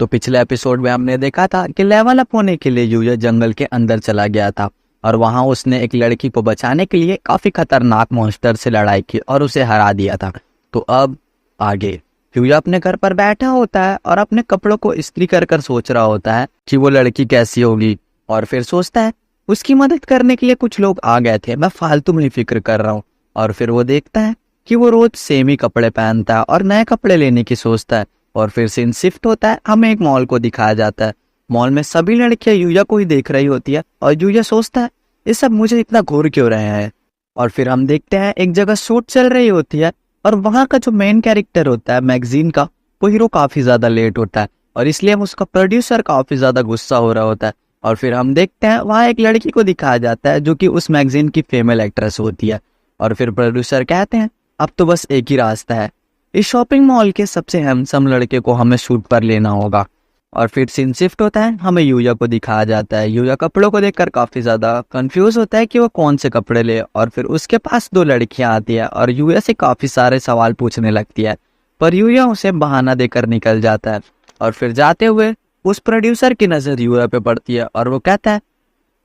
तो पिछले एपिसोड में हमने देखा था कि लेवल अप होने के लिए यूया जंगल के अंदर चला गया था और वहां उसने एक लड़की को बचाने के लिए काफी खतरनाक मॉन्स्टर से लड़ाई की और उसे हरा दिया था। तो अब आगे यूया अपने घर पर बैठा होता है और अपने कपड़ों को इस्त्री कर कर सोच रहा होता है कि वो लड़की कैसी होगी, और फिर सोचता है उसकी मदद करने के लिए कुछ लोग आ गए थे, मैं फालतू में ही फिक्र कर रहा हूँ। और फिर वो देखता है कि वो रोज सेम ही कपड़े पहनता है और नए कपड़े लेने की सोचता है। और फिर सीन शिफ्ट होता है, हमें एक मॉल को दिखाया जाता है। मॉल में सभी लड़कियां यूया को ही देख रही होती है और यूया सोचता है ये सब मुझे इतना घूर क्यों रहे हैं। और फिर हम देखते हैं एक जगह शूट चल रही होती है और वहां का जो मेन कैरेक्टर होता है मैगजीन का, वो हीरो काफी ज्यादा लेट होता है और इसलिए उसका प्रोड्यूसर काफी ज्यादा गुस्सा हो रहा होता है। और फिर हम देखते हैं वहां एक लड़की को दिखाया जाता है जो कि उस मैगजीन की फीमेल एक्ट्रेस होती है। और फिर प्रोड्यूसर कहते हैं अब तो बस एक ही रास्ता है, इस शॉपिंग मॉल के सबसे हैंडसम लड़के को हमें शूट पर लेना होगा। और फिर सीन शिफ्ट होता है, हमें यूया को दिखाया जाता है। यूया कपड़ों को देखकर काफी ज्यादा कंफ्यूज होता है कि वो कौन से कपड़े ले, और फिर उसके पास दो लड़कियां आती है और यूया से काफी सारे सवाल पूछने लगती है, पर यूया उसे बहाना देकर निकल जाता है। और फिर जाते हुए उस प्रोड्यूसर की नजर यूया पे पड़ती है और वो कहता है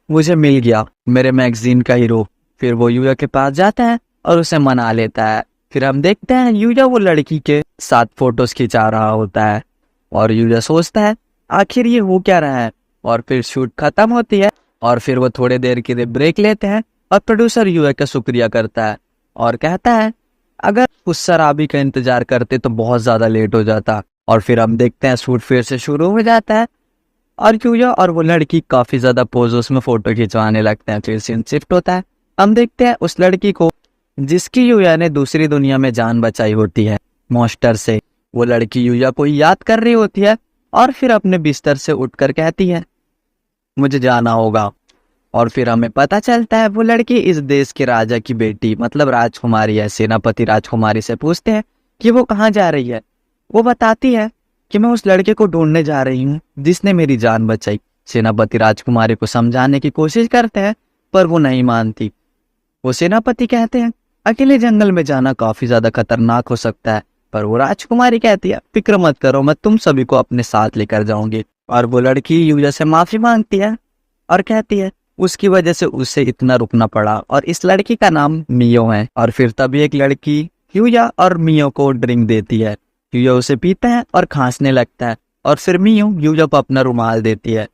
मुझे मिल गया मेरे मैगजीन का हीरो। फिर वो यूया के पास जाता है और उसे मना लेता है। फिर हम देखते हैं यूया वो लड़की के साथ फोटोज खिंचा रहा होता है और यूया सोचता है आखिर ये हो क्या रहा है। और फिर शूट खत्म होती है और फिर वो थोड़े देर के लिए ब्रेक लेते हैं और प्रोड्यूसर यूया का शुक्रिया करता है और कहता है अगर उस शराबी का इंतजार करते तो बहुत ज्यादा लेट हो जाता। और फिर हम देखते हैं शूट फिर से शुरू हो जाता है और यूया और वो लड़की काफी ज्यादा पोजोस में फोटो खिंचवाने लगते हैं। फिर सीन शिफ्ट होता है, हम देखते हैं उस लड़की को जिसकी यूया ने दूसरी दुनिया में जान बचाई होती है मॉन्स्टर से। वो लड़की यूया को याद कर रही होती है और फिर अपने बिस्तर से उठकर कहती है मुझे जाना होगा। और फिर हमें पता चलता है वो लड़की इस देश के राजा की बेटी मतलब राजकुमारी है। सेनापति राजकुमारी से पूछते हैं कि वो कहाँ जा रही है। वो बताती है कि मैं उस लड़के को ढूंढने जा रही हूँ जिसने मेरी जान बचाई। सेनापति राजकुमारी को समझाने की कोशिश करते हैं पर वो नहीं मानती। वो सेनापति कहते हैं अकेले जंगल में जाना काफी ज्यादा खतरनाक हो सकता है, पर वो राजकुमारी कहती है फिक्र मत करो मैं तुम सभी को अपने साथ लेकर जाऊंगी। और वो लड़की यूया से माफी मांगती है और कहती है उसकी वजह से उसे इतना रुकना पड़ा, और इस लड़की का नाम मियो है। और फिर तभी एक लड़की यूया और मियो को ड्रिंक देती है। यूया उसे पीता है और खांसने लगता है और फिर मियो यूया को अपना रुमाल देती है।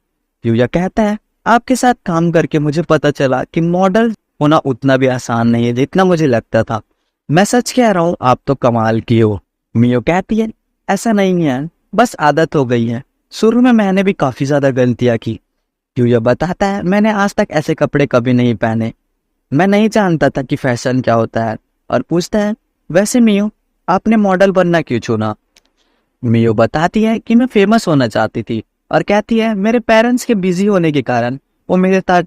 यूया कहता है आपके साथ काम करके मुझे पता चला कि मॉडल होना उतना भी आसान नहीं है जितना मुझे लगता था। मैं सच कह रहा हूँ आप तो कमाल की हो। मियो कहती है ऐसा नहीं है, बस आदत हो गई है, शुरू में मैंने भी काफी ज्यादा गलतियां की। यूया बताता है मैंने आज तक ऐसे कपड़े कभी नहीं पहने, मैं नहीं जानता था कि फैशन क्या होता है। और पूछता है वैसे मियो आपने मॉडल बनना क्यों चुना। मियो बताती है कि मैं फेमस होना चाहती थी और कहती है मेरे पेरेंट्स के बिजी होने के कारण वो मेरे साथ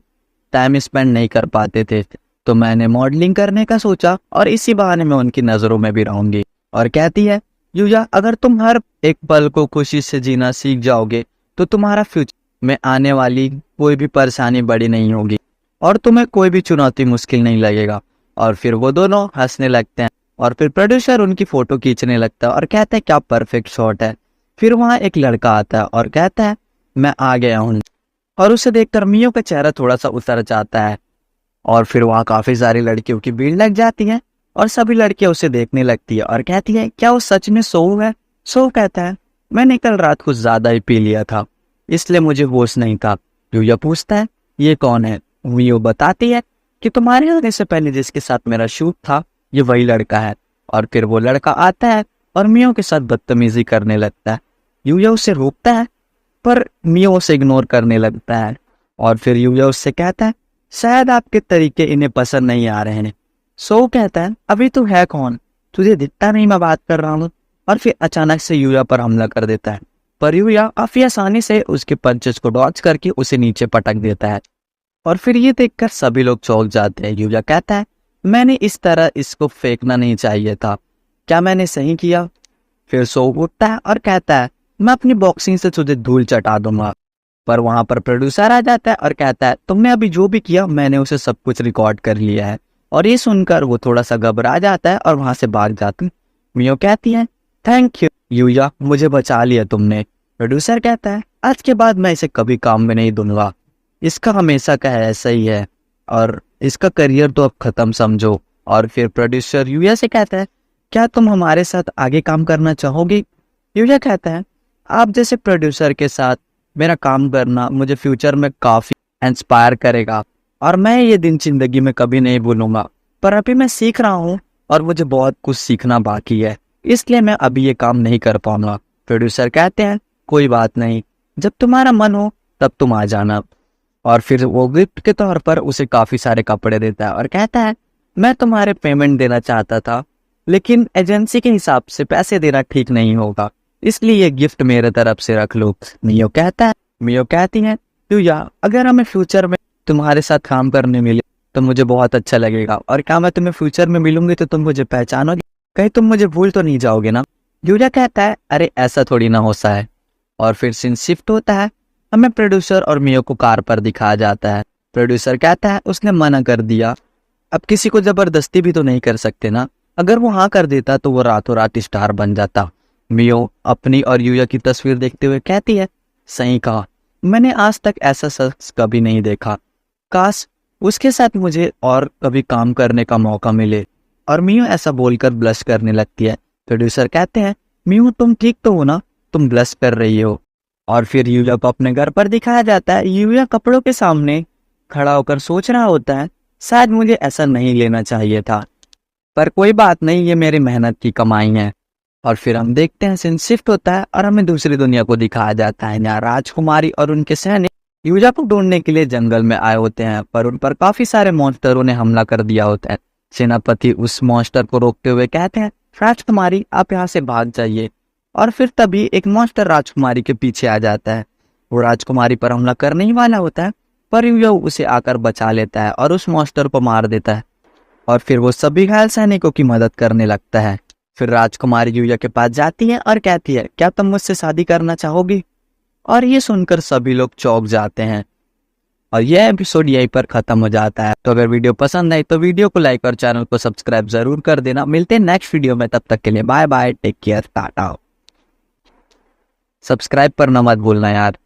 टाइम स्पेंड नहीं कर पाते थे, तो मैंने मॉडलिंग करने का सोचा और इसी बहाने मैं उनकी नजरों में भी रहूंगी। और कहती है यूया अगर तुम हर एक पल को खुशी से जीना सीख जाओगे तो तुम्हारा फ्यूचर में आने वाली कोई भी परेशानी बड़ी नहीं होगी और तुम्हें कोई भी चुनौती मुश्किल नहीं लगेगा। और फिर वो दोनों हंसने लगते हैं और फिर प्रोड्यूसर उनकी फोटो खींचने लगता है और कहता है क्या परफेक्ट शॉट है। फिर वहां एक लड़का आता है और कहता है मैं आ गया हूँ, और उसे देखकर मियो का चेहरा थोड़ा सा उतर जाता है। और फिर वहां काफी सारी लड़कियों की भीड़ लग जाती है और सभी लड़कियां उसे देखने लगती है और कहती है क्या वो सच में सो है। सो कहता है मैंने कल रात कुछ ज्यादा ही पी लिया था इसलिए मुझे होश नहीं था। यूया पूछता है ये कौन है। मियो बताती है कि तुम्हारे आने से पहले जिसके साथ मेरा शूट था ये वही लड़का है। और फिर वो लड़का आता है और मियो के साथ बदतमीजी करने लगता है। यूया उसे रोकता है पर मियो उसे इग्नोर करने लगता है। और फिर यूया उससे कहता है शायद आपके तरीके इन्हें पसंद नहीं आ रहे हैं। सो कहता है अभी तू है कौन, तुझे दिखता नहीं मैं बात कर रहा हूँ। और फिर अचानक से यूया पर हमला कर देता है, पर यूया काफी आसानी से उसके पंचेस को डॉज करके उसे नीचे पटक देता है। और फिर ये देखकर सभी लोग चौंक जाते हैं। यूया कहता है मैंने इस तरह इसको फेंकना नहीं चाहिए था, क्या मैंने सही किया। फिर सो उठता है और कहता है मैं अपनी बॉक्सिंग से तुझे धूल चटा दूंगा। पर वहां पर प्रोड्यूसर आ जाता है और कहता है तुमने अभी जो भी किया मैंने उसे सब कुछ रिकॉर्ड कर लिया है। और ये सुनकर वो थोड़ा सा घबरा जाता है और वहां से भाग जाता है। मियो कहती है थैंक यू यूया, मुझे बचा लिया तुमने। प्रोड्यूसर कहता है आज के बाद मैं इसे कभी काम में नहीं दूंगा, इसका हमेशा का है ऐसा ही है और इसका करियर तो अब खत्म समझो। और फिर प्रोड्यूसर यूया से कहता है क्या तुम हमारे साथ आगे काम करना चाहोगी? यूया कहता है आप जैसे प्रोड्यूसर के साथ मेरा काम करना मुझे फ्यूचर में काफी इंस्पायर करेगा और मैं ये दिन जिंदगी में कभी नहीं भूलूंगा। पर अभी मैं सीख रहा हूँ और मुझे बहुत कुछ सीखना बाकी है, इसलिए मैं अभी ये काम नहीं कर पाऊंगा। प्रोड्यूसर कहते हैं कोई बात नहीं, जब तुम्हारा मन हो तब तुम आ जाना। और फिर वो गिफ्ट के तौर पर उसे काफी सारे कपड़े देता है और कहता है मैं तुम्हारे पेमेंट देना चाहता था, लेकिन एजेंसी के हिसाब से पैसे देना ठीक नहीं होगा, इसलिए ये गिफ्ट मेरे तरफ से रख लो। मियो कहती है यूया अगर हमें फ्यूचर में तुम्हारे साथ काम करने मिले तो मुझे बहुत अच्छा लगेगा, और क्या मैं तुम्हें फ्यूचर में मिलूंगी तो तुम मुझे पहचानोगे, कहीं तुम मुझे भूल तो नहीं जाओगे ना? यूया कहता है अरे ऐसा थोड़ी ना होता है। और फिर सीन शिफ्ट होता है, हमें प्रोड्यूसर और मियो को कार पर दिखाया जाता है। प्रोड्यूसर कहता है उसने मना कर दिया, अब किसी को जबरदस्ती भी तो नहीं कर सकते ना, अगर वो हाँ कर देता तो वो रातों रात स्टार बन जाता। मियो अपनी और यूया की तस्वीर देखते हुए कहती है सही कहा, मैंने आज तक ऐसा शख्स कभी नहीं देखा, काश उसके साथ मुझे और कभी काम करने का मौका मिले। और मियो ऐसा बोलकर ब्लश करने लगती है। प्रोड्यूसर कहते हैं मियो तुम ठीक तो हो ना, तुम ब्लश कर रही हो। और फिर यूया को अपने घर पर दिखाया जाता है। यूया कपड़ों के सामने खड़ा होकर सोच रहा होता है शायद मुझे ऐसा नहीं लेना चाहिए था, पर कोई बात नहीं, ये मेरी मेहनत की कमाई है। और फिर हम देखते हैं सीन शिफ्ट होता है और हमें दूसरी दुनिया को दिखाया जाता है। यहाँ राजकुमारी और उनके सैनिक यूया को ढूंढने के लिए जंगल में आए होते हैं, पर उन पर काफी सारे मॉन्स्टरों ने हमला कर दिया होता है। सेनापति उस मॉन्स्टर को रोकते हुए कहते हैं राजकुमारी आप यहाँ से भाग जाइए। और फिर तभी एक मॉन्स्टर राजकुमारी के पीछे आ जाता है, वो राजकुमारी पर हमला करने ही वाला होता है, पर यूया उसे आकर बचा लेता है और उस मॉन्स्टर को मार देता है। और फिर वो सभी घायल सैनिकों की मदद करने लगता है। फिर राजकुमारी यूया के पास जाती है और कहती है क्या तुम मुझसे शादी करना चाहोगी? और ये सुनकर सभी लोग चौंक जाते हैं और यह एपिसोड यहीं पर खत्म हो जाता है। तो अगर वीडियो पसंद आई तो वीडियो को लाइक और चैनल को सब्सक्राइब जरूर कर देना। मिलते हैं नेक्स्ट वीडियो में, तब तक के लिए बाय बाय, टेक केयर, टाटा। सब्सक्राइब करना मत भूलना यार।